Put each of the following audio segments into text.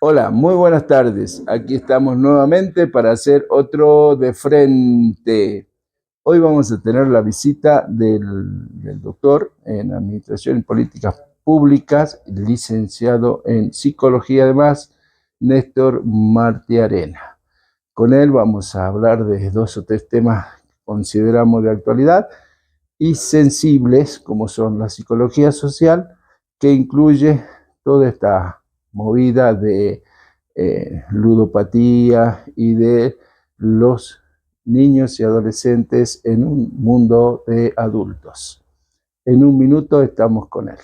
Hola, muy buenas tardes. Aquí estamos nuevamente para hacer otro de frente. Hoy vamos a tener la visita del doctor en Administración y Políticas Públicas, licenciado en Psicología además, Néstor Martiarena. Con él vamos a hablar de dos o tres temas que consideramos de actualidad y sensibles, como son la psicología social, que incluye toda esta movida de ludopatía y de los niños y adolescentes en un mundo de adultos. En un minuto estamos con él.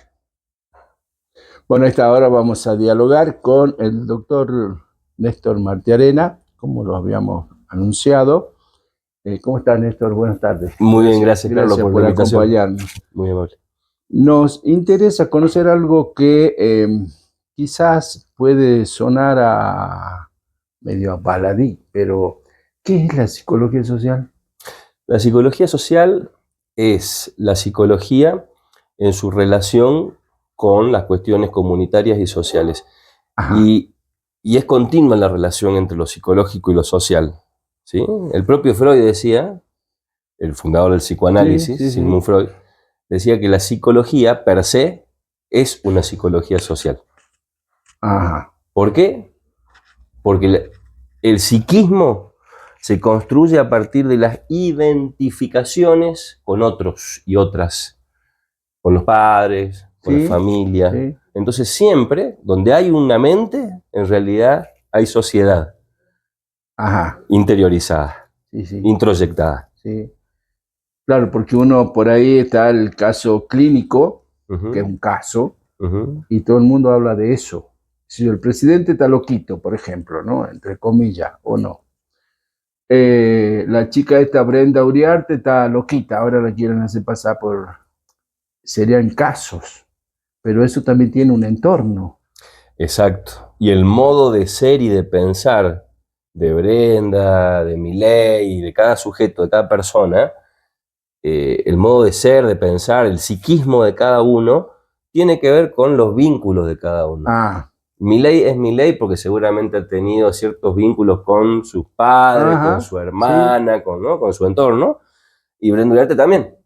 Bueno, a esta hora vamos a dialogar con el doctor Néstor Martiarena, como lo habíamos anunciado. ¿Cómo estás, Néstor? Buenas tardes. Muy bien, gracias Carlos por la invitación. Acompañarnos. Muy amable. Nos interesa conocer algo que quizás puede sonar a medio a baladí, pero ¿qué es la psicología social? La psicología social es la psicología en su relación con las cuestiones comunitarias y sociales. Y es continua la relación entre lo psicológico y lo social, ¿sí? El propio Freud decía, el fundador del psicoanálisis, Sigmund Freud, decía que la psicología per se es una psicología social. ¿Por qué? Porque el psiquismo se construye a partir de las identificaciones con otros y otras, con los padres, con la familia. Entonces siempre, donde hay una mente, en realidad hay sociedad interiorizada, introyectada. Claro, porque uno por ahí está el caso clínico, que es un caso, y todo el mundo habla de eso. Si el presidente está loquito, por ejemplo, ¿no? Entre comillas, o no. La chica esta, Brenda Uriarte, está loquita, ahora la quieren hacer pasar por... Serían casos, pero eso también tiene un entorno. Exacto. Y el modo de ser y de pensar de Brenda, de Milei, de cada sujeto, de cada persona, el modo de ser, de pensar, el psiquismo de cada uno, tiene que ver con los vínculos de cada uno. Milei es Milei porque seguramente ha tenido ciertos vínculos con sus padres, con su hermana, con su entorno, y Brenda Uriarte también.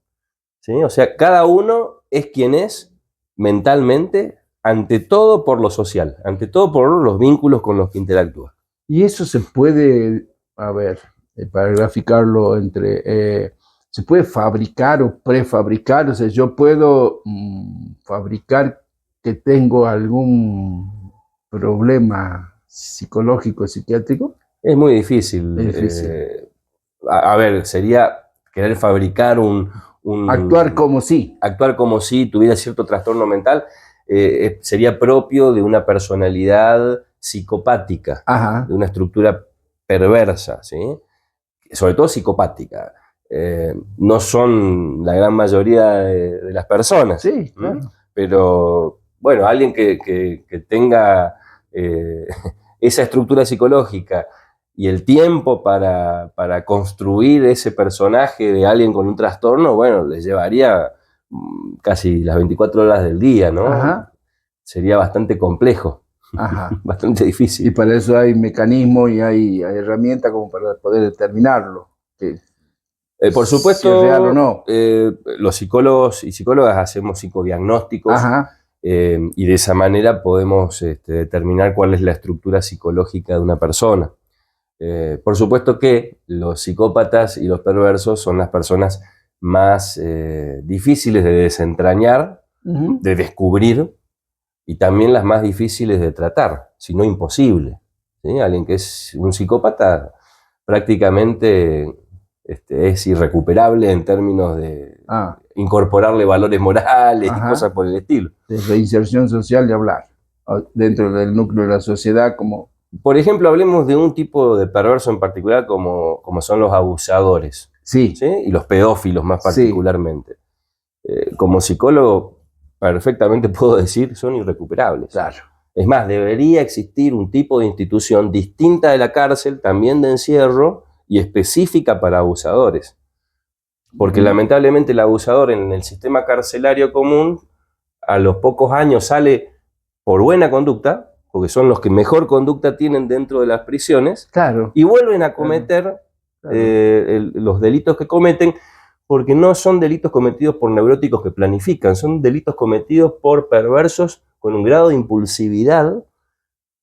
¿Sí? O sea, cada uno es quien es mentalmente, ante todo por lo social, ante todo por los vínculos con los que interactúa. Y eso se puede, a ver, para graficarlo entre... se puede fabricar o prefabricar, o sea, yo puedo fabricar que tengo algún problema psicológico, psiquiátrico. Es muy difícil. Es difícil. A ver, sería querer fabricar actuar como si. Actuar como si tuviera cierto trastorno mental, sería propio de una personalidad psicopática, de una estructura perversa, ¿sí? Sobre todo psicopática. No son la gran mayoría de las personas. Sí, claro. Pero, bueno, alguien que tenga esa estructura psicológica y el tiempo para construir ese personaje de alguien con un trastorno, bueno, le llevaría casi las 24 horas del día, ¿no? Sería bastante complejo. Bastante difícil. Y para eso hay mecanismos y hay herramientas como para poder determinarlo. Por supuesto, si es real o no. Los psicólogos y psicólogas hacemos psicodiagnósticos y de esa manera podemos determinar cuál es la estructura psicológica de una persona. Por supuesto que los psicópatas y los perversos son las personas más difíciles de desentrañar, de descubrir, y también las más difíciles de tratar, si no imposible. ¿Sí? Alguien que es un psicópata prácticamente es irrecuperable en términos de incorporarle valores morales y cosas por el estilo. De reinserción social de hablar, dentro del núcleo de la sociedad como... Por ejemplo, hablemos de un tipo de perverso en particular como son los abusadores. ¿Sí? Y los pedófilos más particularmente. Como psicólogo, perfectamente puedo decir, son irrecuperables. Claro. Es más, debería existir un tipo de institución distinta de la cárcel, también de encierro, y específica para abusadores. Porque lamentablemente el abusador en el sistema carcelario común, a los pocos años sale por buena conducta, porque son los que mejor conducta tienen dentro de las prisiones, Claro, y vuelven a cometer claro. los delitos que cometen, porque no son delitos cometidos por neuróticos que planifican, son delitos cometidos por perversos con un grado de impulsividad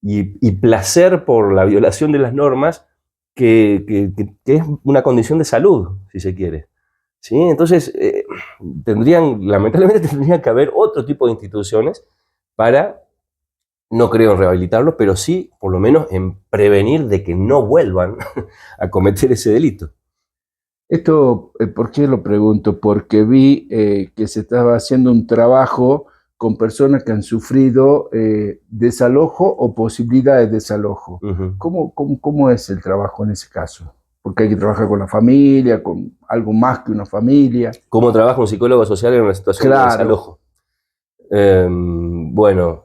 y placer por la violación de las normas que es una condición de salud, si se quiere. ¿Sí? Entonces, lamentablemente tendría que haber otro tipo de instituciones para, no creo en rehabilitarlos, pero sí, por lo menos, en prevenir de que no vuelvan a cometer ese delito. Esto, ¿por qué lo pregunto? Porque vi que se estaba haciendo un trabajo con personas que han sufrido desalojo o posibilidad de desalojo. Uh-huh. ¿Cómo es el trabajo en ese caso? Porque hay que trabajar con la familia, con algo más que una familia. ¿Cómo trabaja un psicólogo social en una situación de Claro, desalojo? Bueno,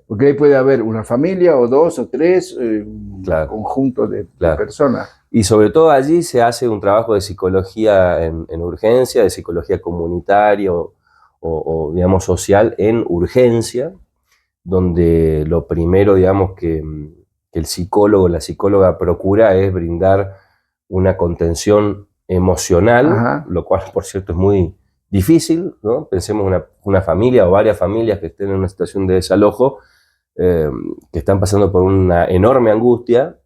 porque ahí puede haber una familia o dos o tres, un claro, conjunto de claro. personas. Y sobre todo allí se hace un trabajo de psicología en urgencia, de psicología comunitaria o, digamos, social en urgencia, donde lo primero, digamos, que el psicólogo, la psicóloga procura es brindar una contención emocional, Ajá. lo cual, por cierto, es muy difícil, ¿no? Pensemos una familia o varias familias que estén en una situación de desalojo, que están pasando por una enorme angustia,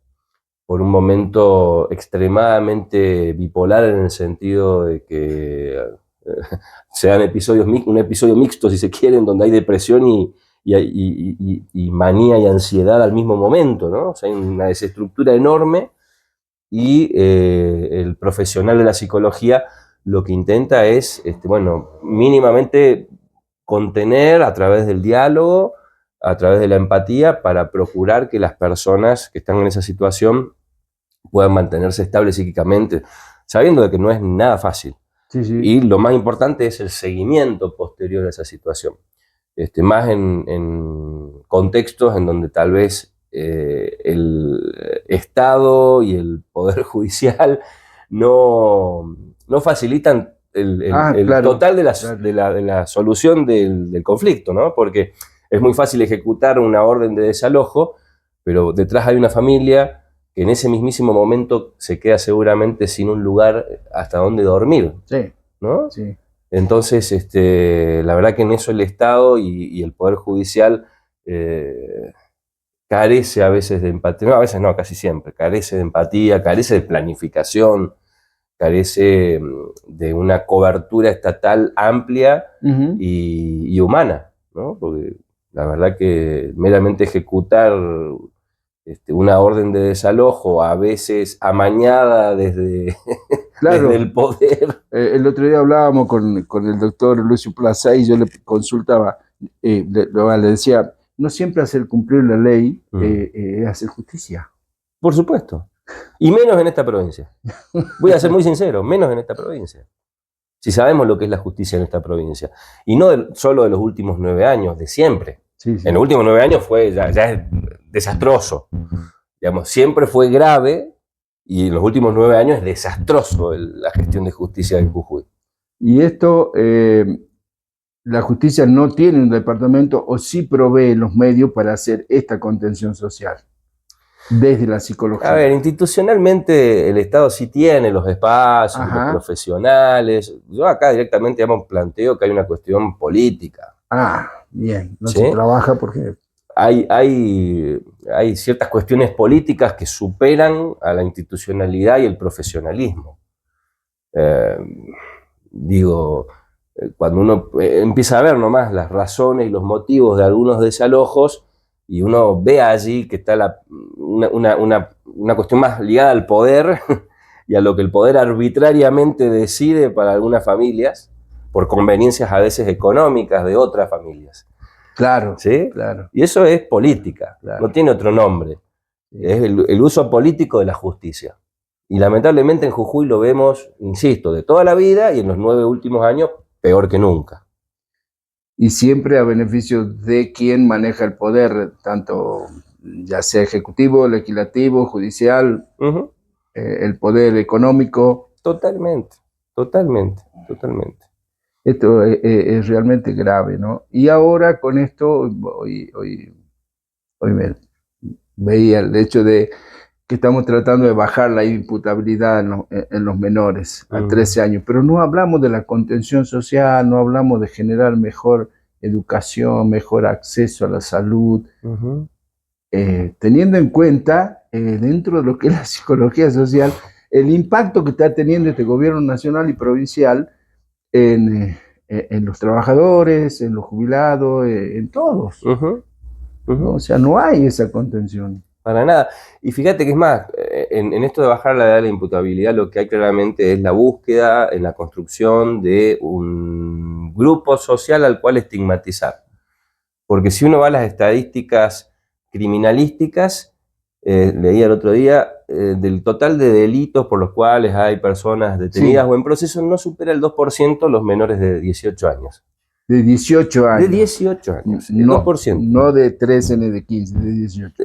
por un momento extremadamente bipolar en el sentido de que se dan un episodio mixto, si se quiere, en donde hay depresión y manía y ansiedad al mismo momento, ¿no? O sea, hay una desestructura enorme y el profesional de la psicología lo que intenta es, bueno, mínimamente contener a través del diálogo, a través de la empatía, para procurar que las personas que están en esa situación puedan mantenerse estables psíquicamente, sabiendo de que no es nada fácil. Sí, sí. Y lo más importante es el seguimiento posterior a esa situación. Más en contextos en donde tal vez el Estado y el Poder Judicial no facilitan el Claro, total claro. de la solución del conflicto, ¿no? Porque es muy fácil ejecutar una orden de desalojo, pero detrás hay una familia que en ese mismísimo momento se queda seguramente sin un lugar hasta donde dormir, Sí, ¿no? sí. Entonces, la verdad que en eso el Estado y el Poder Judicial carece a veces de empatía, no, a veces no, casi siempre, carece de empatía, carece de planificación, carece de una cobertura estatal amplia Uh-huh. y humana, ¿no? Porque la verdad que meramente ejecutar una orden de desalojo, a veces amañada desde, desde Claro, el poder. el otro día hablábamos con el doctor Lucio Plaza y yo le consultaba, le decía, no siempre hacer cumplir la ley es hacer justicia. Por supuesto. Y menos en esta provincia. Voy a ser muy sincero, menos en esta provincia. Si sabemos lo que es la justicia en esta provincia. Y no solo de los últimos 9 años, de siempre. Sí, sí. En los últimos 9 años ya es desastroso. Digamos, siempre fue grave y en los últimos 9 años es desastroso la gestión de justicia en Jujuy. Y esto, la justicia no tiene un departamento o sí provee los medios para hacer esta contención social desde la A ver, psicología. institucionalmente el Estado sí tiene los espacios y los Ajá. profesionales. Yo acá directamente, digamos, planteo que hay una cuestión política. Bien, no se ¿Sí? trabaja porque... Hay ciertas cuestiones políticas que superan a la institucionalidad y el profesionalismo. Eh, digo, cuando uno empieza a ver nomás las razones y los motivos de algunos desalojos y uno ve allí que está una cuestión más ligada al poder y a lo que el poder arbitrariamente decide para algunas familias, por conveniencias a veces económicas de otras familias. Claro, ¿Sí? claro, Y eso es política, claro. no tiene otro nombre. Sí. Es el uso político de la justicia. Y lamentablemente en Jujuy lo vemos, insisto, de toda la vida y en los 9 últimos años peor que nunca. Y siempre a beneficio de quien maneja el poder, tanto ya sea ejecutivo, legislativo, judicial, Uh-huh. el poder económico. Totalmente, totalmente, totalmente. Esto es realmente grave, ¿no? Y ahora con esto, hoy Hoy veía el hecho de que estamos tratando de bajar la imputabilidad en los menores a 13 años, pero no hablamos de la contención social, no hablamos de generar mejor educación, mejor acceso a la salud, teniendo en cuenta, dentro de lo que es la psicología social, el impacto que está teniendo este gobierno nacional y provincial en los trabajadores, en los jubilados, en todos. ¿No? O sea, no hay esa contención. Para nada. Y fíjate que es más, en esto de bajar la edad de la imputabilidad, lo que hay claramente es la búsqueda en la construcción de un grupo social al cual estigmatizar. Porque si uno va a las estadísticas criminalísticas, leía el otro día, del total de delitos por los cuales hay personas detenidas o en proceso, no supera el 2% los menores de 18 años. De 18 años. De 18 años, el no, 2%. No de 13 ni de 15, de 18.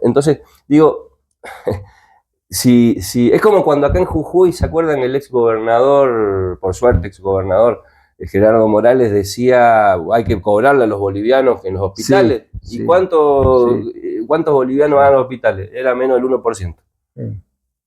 Entonces, digo, si es como cuando acá en Jujuy, ¿se acuerdan? El exgobernador, por suerte exgobernador, Gerardo Morales decía, hay que cobrarle a los bolivianos en los hospitales. Sí, ¿Y sí, cuántos bolivianos van a los hospitales? Era menos del 1%.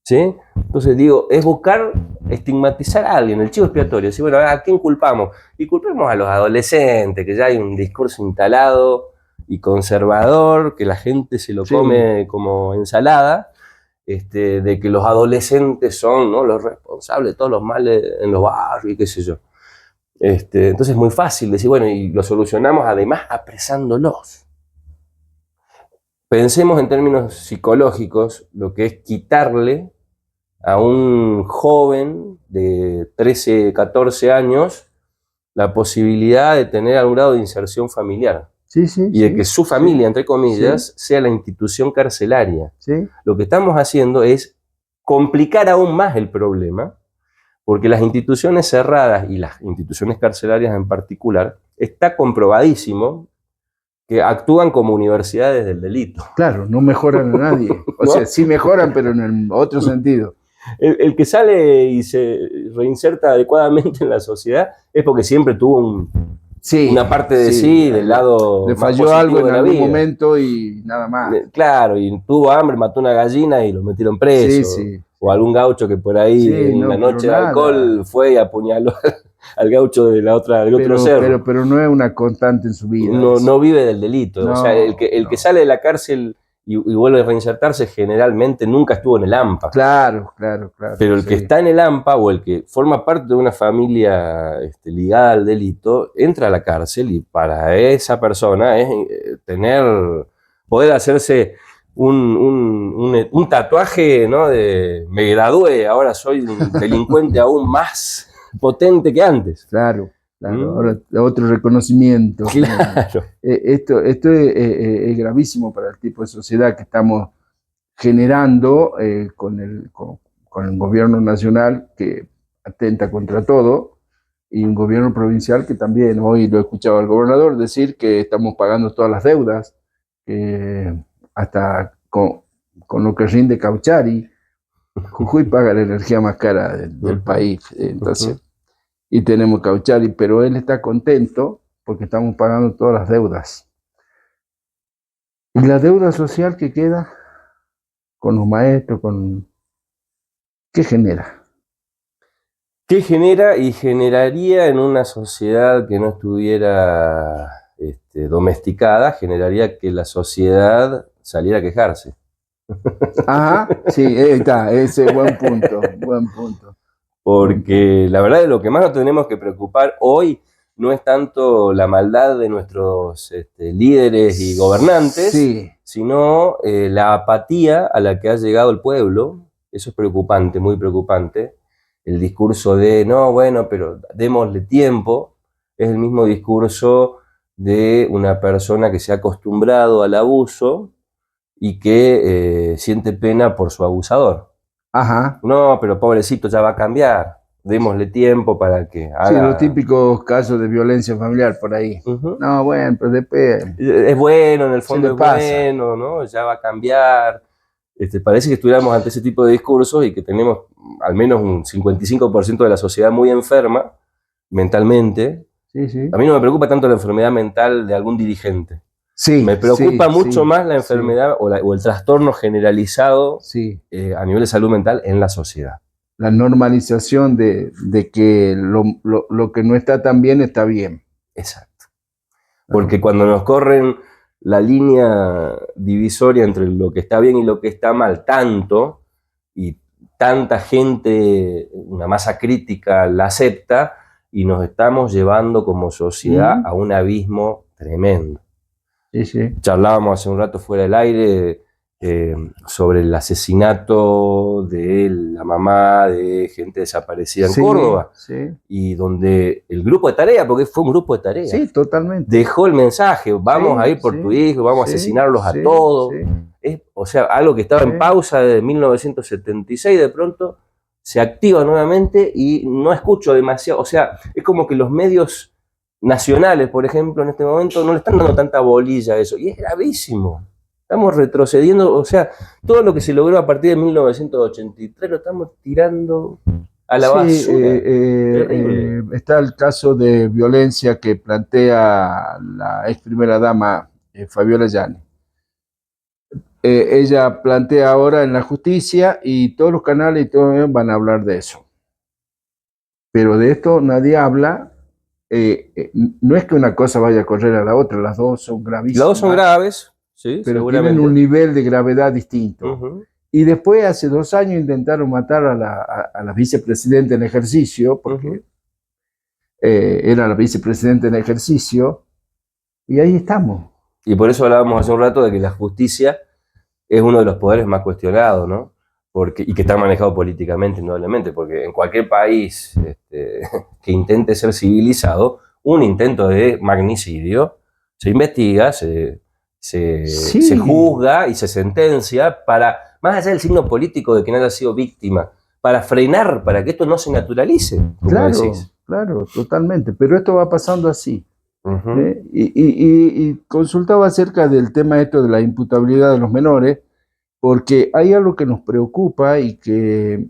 ¿Sí? Entonces digo, es buscar estigmatizar a alguien, el chivo expiatorio. Decir, bueno, ¿a quién culpamos? Y culpemos a los adolescentes, que ya hay un discurso instalado y conservador, que la gente se lo come como ensalada, de que los adolescentes son, ¿no?, los responsables de todos los males en los barrios y qué sé yo. Entonces es muy fácil decir, bueno, y lo solucionamos además apresándolos. Pensemos en términos psicológicos lo que es quitarle a un joven de 13, 14 años la posibilidad de tener algún grado de inserción familiar. Y de que su familia, entre comillas, sea la institución carcelaria. Lo que estamos haciendo es complicar aún más el problema, porque las instituciones cerradas y las instituciones carcelarias en particular, está comprobadísimo que actúan como universidades del delito. Claro, no mejoran a nadie. O sea, sí mejoran, pero en el otro sentido. El que sale y se reinserta adecuadamente en la sociedad es porque siempre tuvo una parte de sí del lado le falló más algo en de la algún vida. momento y nada más. Claro, y tuvo hambre, mató una gallina y lo metieron preso. O algún gaucho que por ahí en una noche de alcohol fue y apuñaló al gaucho del otro cerro. Pero no es una constante en su vida. No vive del delito. O sea, el que sale de la cárcel y vuelve a reinsertarse generalmente nunca estuvo en el AMPA. Claro. Pero el que está en el AMPA o el que forma parte de una familia ligada al delito, entra a la cárcel y para esa persona es poder hacerse un tatuaje, ¿no?, de me gradué, ahora soy un delincuente aún más potente que antes. Claro. Ahora otro reconocimiento. Claro. Esto es gravísimo para el tipo de sociedad que estamos generando con el gobierno nacional, que atenta contra todo, y un gobierno provincial que también, hoy lo he escuchado al gobernador decir que estamos pagando todas las deudas, hasta con lo que rinde Cauchari. Jujuy paga la energía más cara del país, entonces, y tenemos Cauchari, pero él está contento porque estamos pagando todas las deudas. Y la deuda social que queda con los maestros, ¿qué genera? ¿Qué genera y generaría en una sociedad que no estuviera domesticada? Generaría que la sociedad saliera a quejarse. Ajá, sí, está, ese buen punto. Porque la verdad es lo que más nos tenemos que preocupar hoy no es tanto la maldad de nuestros líderes y gobernantes, sino la apatía a la que ha llegado el pueblo. Eso es preocupante, muy preocupante. El discurso de, no, bueno, pero démosle tiempo, es el mismo discurso de una persona que se ha acostumbrado al abuso y que siente pena por su abusador. Ajá. No, pero pobrecito, ya va a cambiar. Démosle tiempo para que haga... Sí, los típicos casos de violencia familiar por ahí. No, bueno, pero después... Es bueno, en el fondo es bueno, ¿no? Ya va a cambiar. Parece que estuviéramos ante ese tipo de discursos y que tenemos al menos un 55% de la sociedad muy enferma mentalmente. Sí. A mí no me preocupa tanto la enfermedad mental de algún dirigente. Sí, Me preocupa mucho sí, más la enfermedad o el trastorno generalizado sí. a nivel de salud mental en la sociedad. La normalización de que lo que no está tan bien está bien. Exacto. Porque cuando nos corren la línea divisoria entre lo que está bien y lo que está mal tanto, y tanta gente, una masa crítica la acepta, y nos estamos llevando como sociedad a un abismo tremendo. Sí, sí. Charlábamos hace un rato fuera del aire sobre el asesinato de la mamá de gente desaparecida en Córdoba, y donde el grupo de tarea, porque fue un grupo de tarea, sí, totalmente. dejó el mensaje, vamos a ir por tu hijo, vamos a asesinarlos a todos. O sea, algo que estaba en pausa desde 1976, de pronto se activa nuevamente y no escucho demasiado. O sea, es como que los medios nacionales, por ejemplo, en este momento no le están dando tanta bolilla a eso. Y es gravísimo. Estamos retrocediendo, o sea, todo lo que se logró a partir de 1983 lo estamos tirando a la basura. Está el caso de violencia que plantea la ex primera dama Fabiola Yáñez. Ella plantea ahora en la justicia y todos los canales y todos van a hablar de eso. Pero de esto nadie habla. No es que una cosa vaya a correr a la otra, las dos son gravísimas. Las dos son graves, sí, pero tienen un nivel de gravedad distinto. Y después, hace 2 años, intentaron matar a la vicepresidenta en ejercicio, porque era la vicepresidenta en ejercicio, y ahí estamos. Y por eso hablábamos hace un rato de que la justicia es uno de los poderes más cuestionados, ¿no? Y que está manejado políticamente, indudablemente, porque en cualquier país que intente ser civilizado, un intento de magnicidio se investiga, se juzga y se sentencia para, más allá del signo político de quien haya sido víctima, para frenar, para que esto no se naturalice, como decís. Claro, totalmente. Pero esto va pasando así. Y consultaba acerca del tema esto de la imputabilidad de los menores, porque hay algo que nos preocupa y que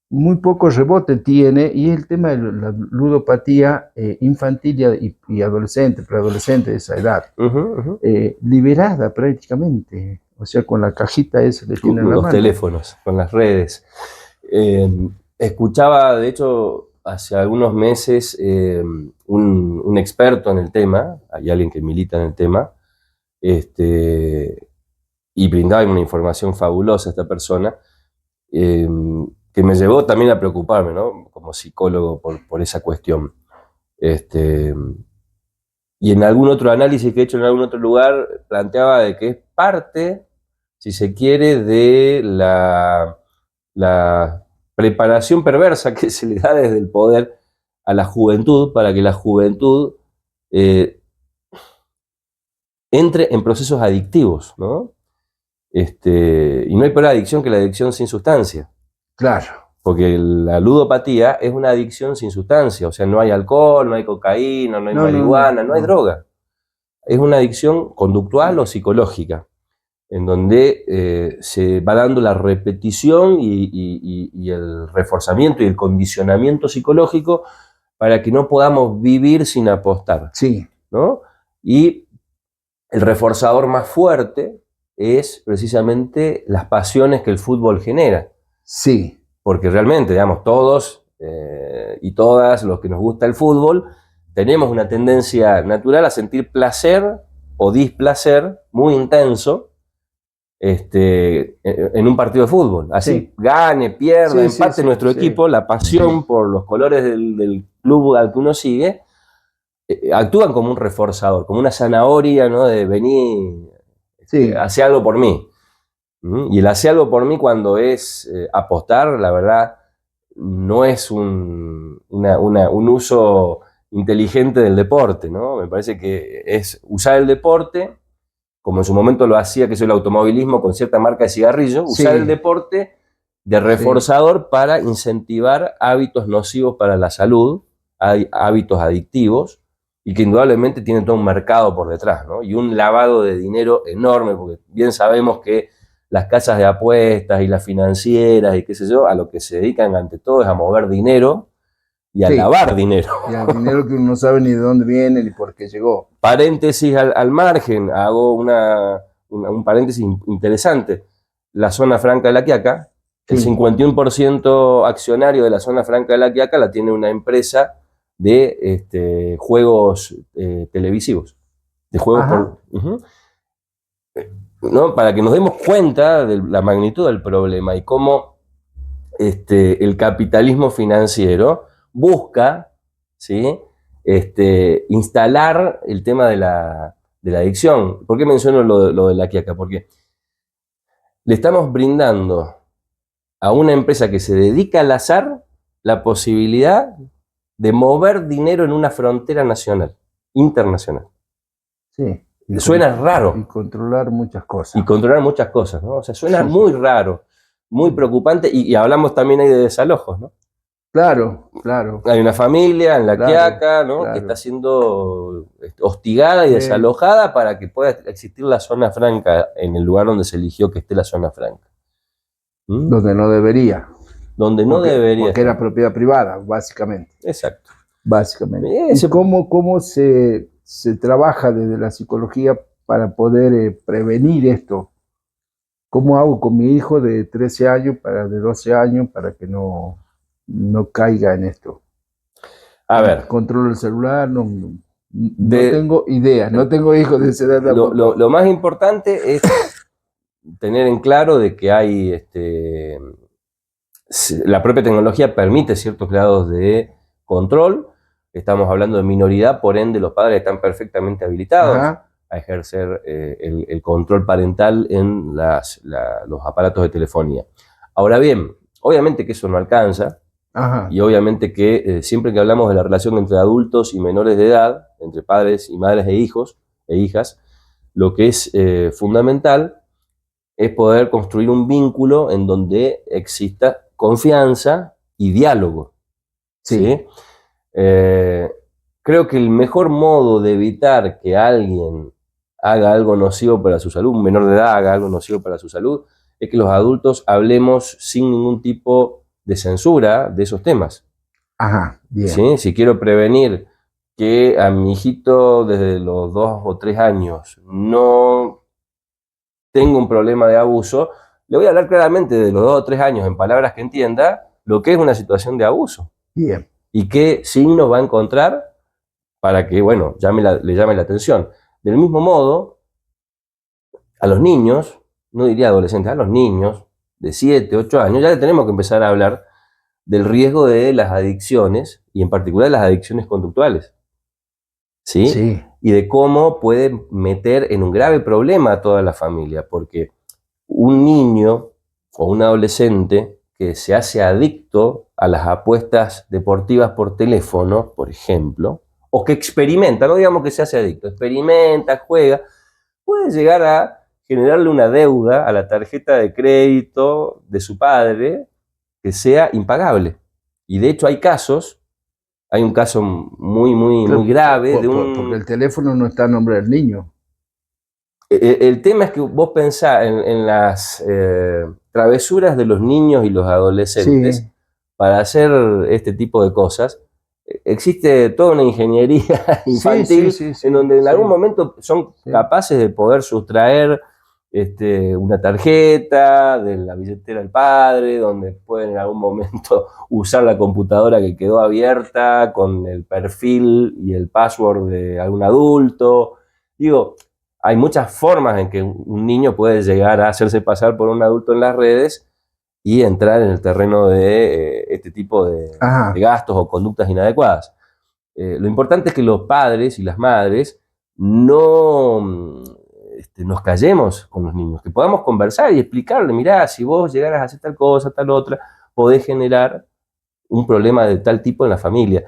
muy poco rebote tiene, y es el tema de la ludopatía infantil y adolescente, preadolescente de esa edad, liberada prácticamente, o sea, con la cajita esa que tiene en la mano. Los teléfonos, con las redes. Escuchaba, de hecho, hace algunos meses un experto en el tema, hay alguien que milita en el tema, y brindaba una información fabulosa a esta persona, que me llevó también a preocuparme, ¿no? Como psicólogo por esa cuestión. Y en algún otro análisis que he hecho en algún otro lugar, planteaba de que es parte, si se quiere, de la preparación perversa que se le da desde el poder a la juventud, para que la juventud entre en procesos adictivos, ¿no? Y no hay peor adicción que la adicción sin sustancia. Claro. Porque la ludopatía es una adicción sin sustancia, o sea, no hay alcohol, no hay cocaína, no hay marihuana, no hay droga. Es una adicción conductual o psicológica, en donde se va dando la repetición y el reforzamiento y el condicionamiento psicológico para que no podamos vivir sin apostar. Sí. ¿No? Y el reforzador más fuerte es precisamente las pasiones que el fútbol genera. Sí. Porque realmente, digamos, todos y todas los que nos gusta el fútbol, tenemos una tendencia natural a sentir placer o displacer muy intenso en un partido de fútbol. Así, gane, pierda, empate nuestro equipo, la pasión por los colores del club al que uno sigue, actúan como un reforzador, como una zanahoria, ¿no? De venir, hace algo por mí. Y el hace algo por mí, cuando es apostar, la verdad, no es un uso inteligente del deporte, ¿no? Me parece que es usar el deporte, como en su momento lo hacía, que es el automovilismo con cierta marca de cigarrillo, usar el deporte de reforzador para incentivar hábitos nocivos para la salud, hábitos adictivos, y que indudablemente tienen todo un mercado por detrás, ¿no? Y un lavado de dinero enorme, porque bien sabemos que las casas de apuestas y las financieras y qué sé yo, a lo que se dedican ante todo es a mover dinero y a lavar dinero. Y al dinero que uno no sabe ni de dónde viene ni por qué llegó. Paréntesis al margen, hago un paréntesis interesante. La zona franca de La Quiaca, el 51% accionario de la zona franca de La Quiaca la tiene una empresa de juegos televisivos. De juegos ¿no? Para que nos demos cuenta de la magnitud del problema y cómo el capitalismo financiero busca, ¿sí? Instalar el tema de la adicción. ¿Por qué menciono lo de La Quiaca? Porque le estamos brindando a una empresa que se dedica al azar la posibilidad de mover dinero en una frontera nacional, internacional. Sí. Suena raro. Y controlar muchas cosas. Y controlar muchas cosas, ¿no? O sea, suena muy raro, muy preocupante, y hablamos también ahí de desalojos, ¿no? Claro, claro. Hay una familia en La Quiaca, ¿no? Que está siendo hostigada y desalojada para que pueda existir la zona franca en el lugar donde se eligió que esté la zona franca. Donde no debería. Donde no debería. Porque era propiedad privada, básicamente. Exacto. Básicamente. ¿Y cómo se trabaja desde la psicología para poder prevenir esto? ¿Cómo hago con mi hijo de 13 años, de 12 años, para que no caiga en esto? A ver. Controlo el celular, no tengo idea, no tengo hijos de esa edad tampoco. Lo más importante es tener en claro de que hay, la propia tecnología permite ciertos grados de control. Estamos hablando de minoridad, por ende los padres están perfectamente habilitados a ejercer el control parental en los aparatos de telefonía. Ahora bien, obviamente que eso no alcanza. Y obviamente que siempre que hablamos de la relación entre adultos y menores de edad, entre padres y madres e hijos e hijas, lo que es fundamental es poder construir un vínculo en donde exista confianza y diálogo. ¿Sí? Creo que el mejor modo de evitar que alguien haga algo nocivo para su salud, un menor de edad haga algo nocivo para su salud, es que los adultos hablemos sin ningún tipo de censura de esos temas. Bien. ¿Sí? Si quiero prevenir que a mi hijito desde los 2 o 3 años no tenga un problema de abuso, le voy a hablar claramente de los 2 o 3 años en palabras que entienda lo que es una situación de abuso. Bien. Y qué signos va a encontrar para que, bueno, le llame la atención. Del mismo modo, a los niños, no diría adolescentes, a los niños de 7, 8 años, ya le tenemos que empezar a hablar del riesgo de las adicciones, y en particular las adicciones conductuales. ¿Sí? Sí. Y de cómo puede meter en un grave problema a toda la familia, porque un niño o un adolescente que se hace adicto a las apuestas deportivas por teléfono, por ejemplo, o que experimenta, no digamos que se hace adicto, experimenta, juega, puede llegar a generarle una deuda a la tarjeta de crédito de su padre que sea impagable. Y de hecho hay un caso muy grave porque el teléfono no está a nombre del niño. El tema es que vos pensás en las travesuras de los niños y los adolescentes para hacer este tipo de cosas. Existe toda una ingeniería infantil en donde en algún momento son capaces de poder sustraer una tarjeta de la billetera del padre, donde pueden en algún momento usar la computadora que quedó abierta con el perfil y el password de algún adulto. Digo, hay muchas formas en que un niño puede llegar a hacerse pasar por un adulto en las redes y entrar en el terreno de este tipo de gastos o conductas inadecuadas. Lo importante es que los padres y las madres no nos callemos con los niños, que podamos conversar y explicarle, mirá, si vos llegaras a hacer tal cosa, tal otra, podés generar un problema de tal tipo en la familia.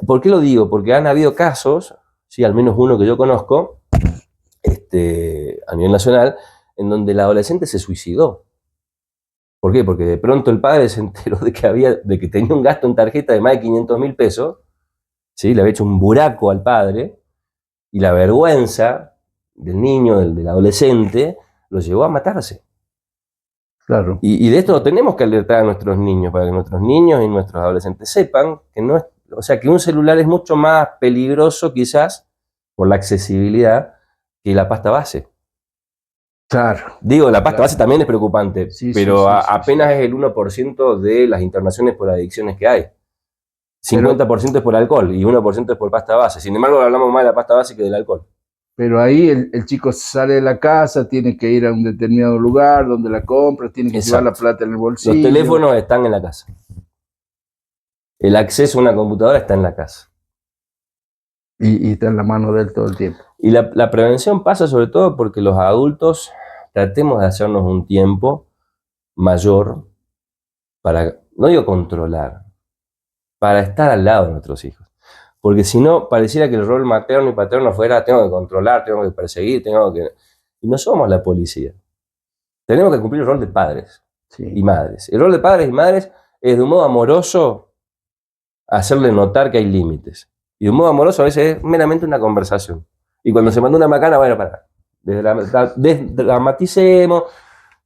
¿Por qué lo digo? Porque han habido casos, sí, al menos uno que yo conozco, a nivel nacional, en donde el adolescente se suicidó. ¿Por qué? Porque de pronto el padre se enteró de que tenía un gasto en tarjeta de más de 500.000 pesos, ¿sí? Le había hecho un buraco al padre, y la vergüenza del niño, del adolescente, lo llevó a matarse. Claro. Y de esto tenemos que alertar a nuestros niños, para que nuestros niños y nuestros adolescentes sepan que no es, o sea, que un celular es mucho más peligroso quizás por la accesibilidad que la pasta base. Claro. Digo, la pasta Claro. base también es preocupante, Sí, pero sí, sí, sí, apenas sí. es el 1% de las internaciones por adicciones que hay. Pero, 50% es por alcohol y 1% es por pasta base. Sin embargo, hablamos más de la pasta base que del alcohol. pero ahí el chico sale de la casa, tiene que ir a un determinado lugar donde la compra, tiene que llevar la Exacto. plata en el Los bolsillo. teléfonos están en la casa. El acceso a una computadora está en la casa. Y está en la mano de él todo el tiempo. Y la prevención pasa sobre todo porque los adultos tratemos de hacernos un tiempo mayor para, no digo controlar, para estar al lado de nuestros hijos. Porque si no, pareciera que el rol materno y paterno fuera, tengo que controlar, tengo que perseguir, tengo que... Y no somos la policía. Tenemos que cumplir el rol de padres y madres. El rol de padres y madres es de un modo amoroso hacerle notar que hay límites. Y de un modo amoroso a veces es meramente una conversación. Y cuando se manda una macana, bueno, para, desdramaticemos.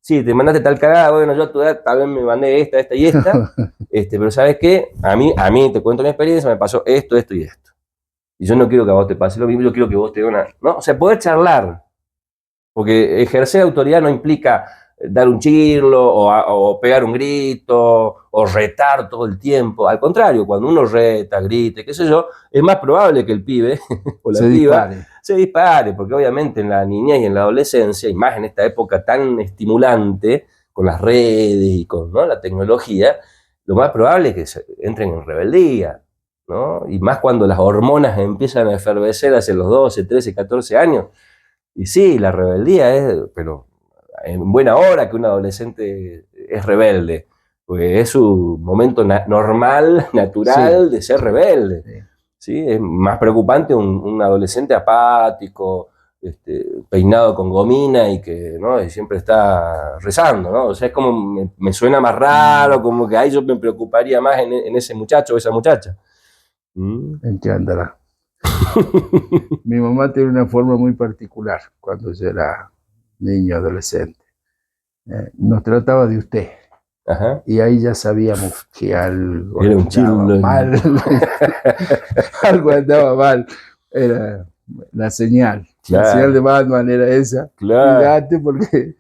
Sí, te mandaste tal cagada, bueno, yo a tu edad tal vez me mandé esta y esta. Pero ¿sabes qué? A mí, te cuento mi experiencia, me pasó esto y esto. Y yo no quiero que a vos te pase lo mismo, yo quiero que vos te una... ¿no? O sea, poder charlar. Porque ejercer autoridad no implica dar un chirlo o pegar un grito o retar todo el tiempo. Al contrario, cuando uno reta, grite, qué sé yo, es más probable que el pibe o la piba se dispare, porque obviamente en la niñez y en la adolescencia, y más en esta época tan estimulante, con las redes y con, ¿no?, la tecnología, lo más probable es que entren en rebeldía, ¿no? Y más cuando las hormonas empiezan a efervecer hacia los 12, 13, 14 años. Y sí, la rebeldía es, pero en buena hora que un adolescente es rebelde, porque es su momento normal, natural de ser rebelde. ¿Sí? Es más preocupante un adolescente apático, peinado con gomina y que, ¿no?, y siempre está rezando, ¿no? O sea, es como me suena más raro, como que ahí yo me preocuparía más en ese muchacho o esa muchacha. Entiéndala. Mi mamá tiene una forma muy particular cuando yo era niño, adolescente. Nos trataba de usted. Ajá. Y ahí ya sabíamos que algo era un andaba mal. Algo andaba mal. Era la señal. Claro. La señal de Batman era esa. Claro. Cuídate porque...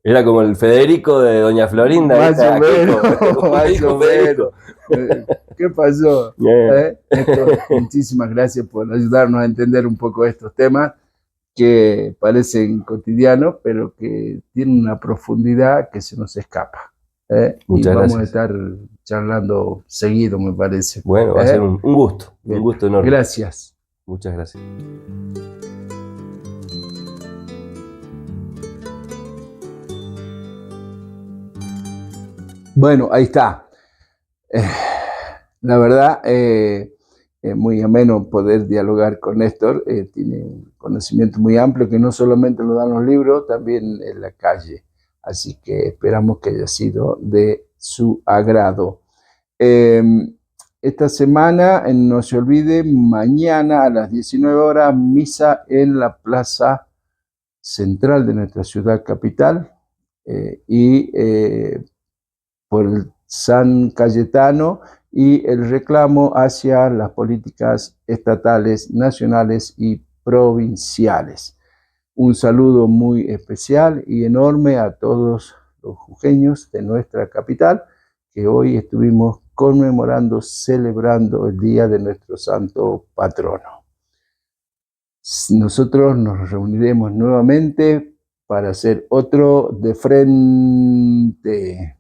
Era como el Federico de Doña Florinda. Más o menos. Más o menos. ¿Qué pasó? Néstor, muchísimas gracias por ayudarnos a entender un poco estos temas que parecen cotidianos, pero que tienen una profundidad que se nos escapa. Y vamos a estar charlando seguido, me parece. Bueno, va a ser un gusto, un gusto enorme. Gracias. Muchas gracias. Bueno, ahí está. La verdad, muy ameno poder dialogar con Néstor. Tiene un conocimiento muy amplio que no solamente lo dan los libros, también en la calle. Así que esperamos que haya sido de su agrado. Esta semana, no se olvide, mañana a las 19 horas, misa en la plaza central de nuestra ciudad capital por el San Cayetano y el reclamo hacia las políticas estatales, nacionales y provinciales. Un saludo muy especial y enorme a todos los jujeños de nuestra capital, que hoy estuvimos conmemorando, celebrando el día de nuestro santo patrono. Nosotros nos reuniremos nuevamente para hacer otro de frente.